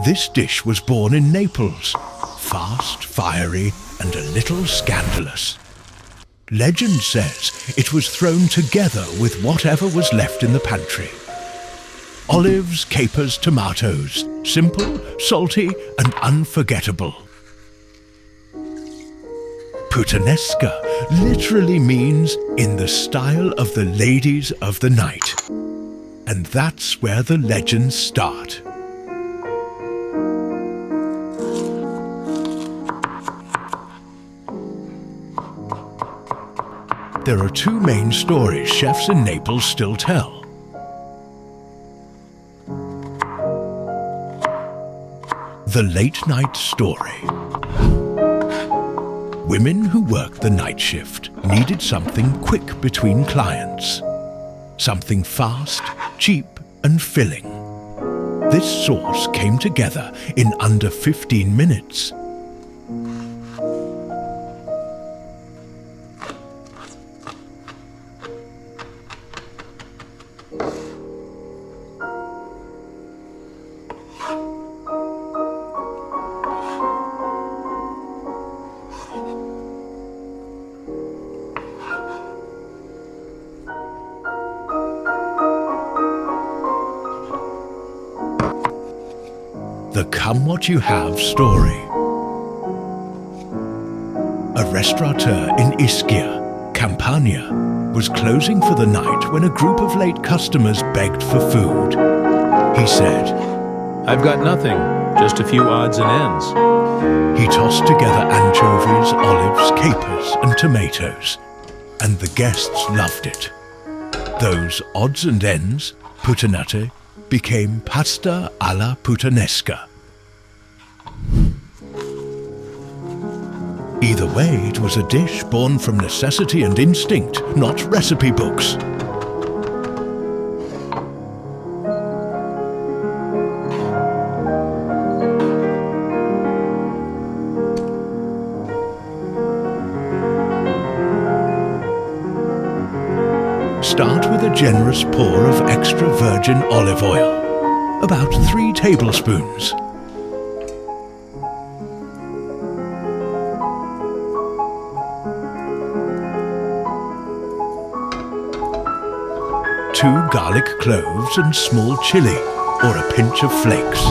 This dish was born in Naples, fast, fiery, and a little scandalous. Legend says it was thrown together with whatever was left in the pantry. Olives, capers, tomatoes, simple, salty, and unforgettable. Puttanesca literally means in the style of the ladies of the night. And that's where the legends start. There are two main stories chefs in Naples still tell. The late-night story. Women who worked the night shift needed something quick between clients. Something fast, cheap, and filling. This sauce came together in under 15 minutes. The come-what-you-have story. A restaurateur in Ischia, Campania, was closing for the night when a group of late customers begged for food. He said, "I've got nothing, just a few odds and ends." He tossed together anchovies, olives, capers, and tomatoes, and the guests loved it. Those odds and ends, puttanate, became pasta alla Puttanesca. Either way, it was a dish born from necessity and instinct, not recipe books. Start with a generous pour of extra virgin olive oil, about 3 tablespoons. Two garlic cloves and small chili, or a pinch of flakes.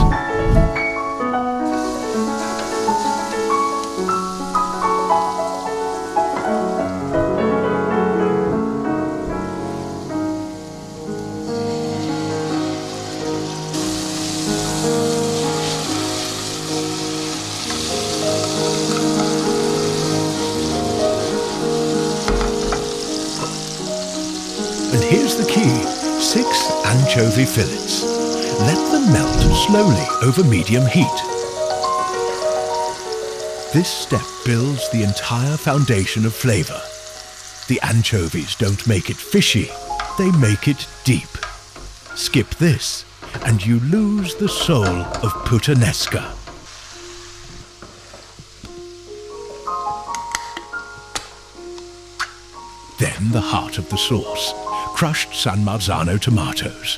And here's the key, 6 anchovy fillets. Let them melt slowly over medium heat. This step builds the entire foundation of flavor. The anchovies don't make it fishy, they make it deep. Skip this, and you lose the soul of Puttanesca. Then the heart of the sauce, crushed San Marzano tomatoes.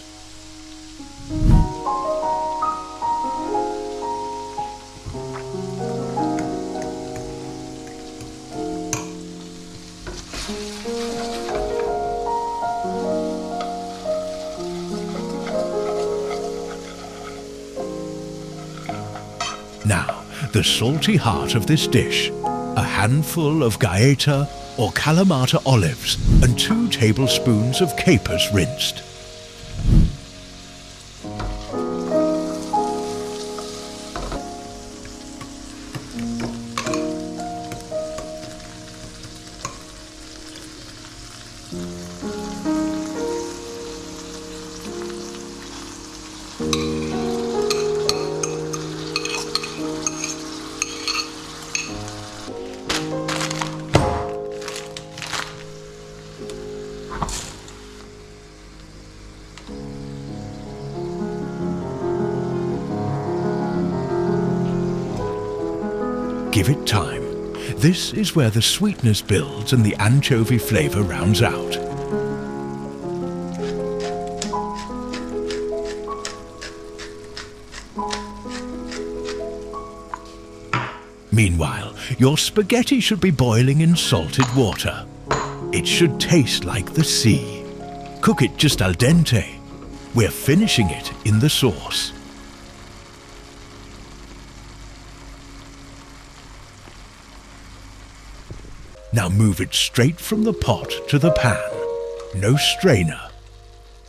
Now, the salty heart of this dish, a handful of Gaeta or Kalamata olives and 2 tablespoons of capers rinsed. Give it time. This is where the sweetness builds and the anchovy flavor rounds out. Meanwhile, your spaghetti should be boiling in salted water. It should taste like the sea. Cook it just al dente. We're finishing it in the sauce. Now move it straight from the pot to the pan. No strainer.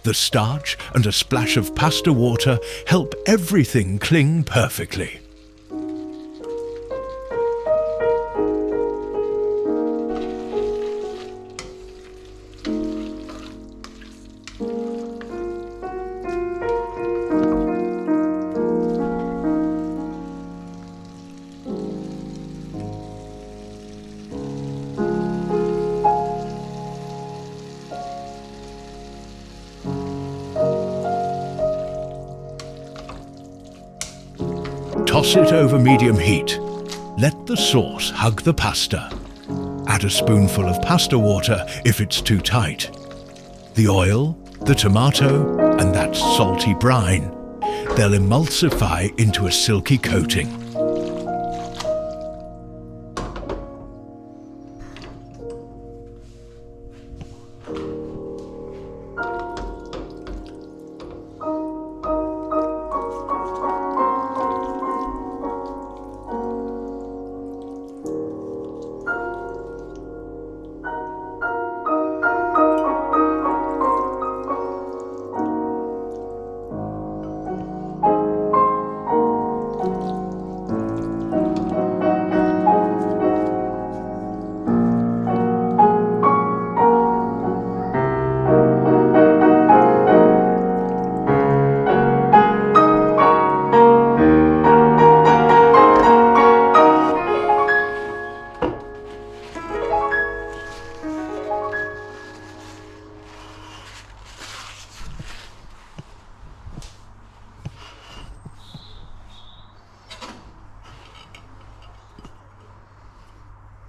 The starch and a splash of pasta water help everything cling perfectly. Toss it over medium heat. Let the sauce hug the pasta. Add a spoonful of pasta water if it's too tight. The oil, the tomato, and that salty brine. They'll emulsify into a silky coating.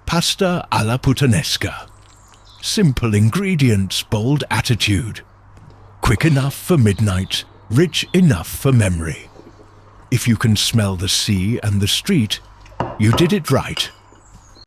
Pasta alla Puttanesca. Simple ingredients, bold attitude. Quick enough for midnight, rich enough for memory. If you can smell the sea and the street, you did it right.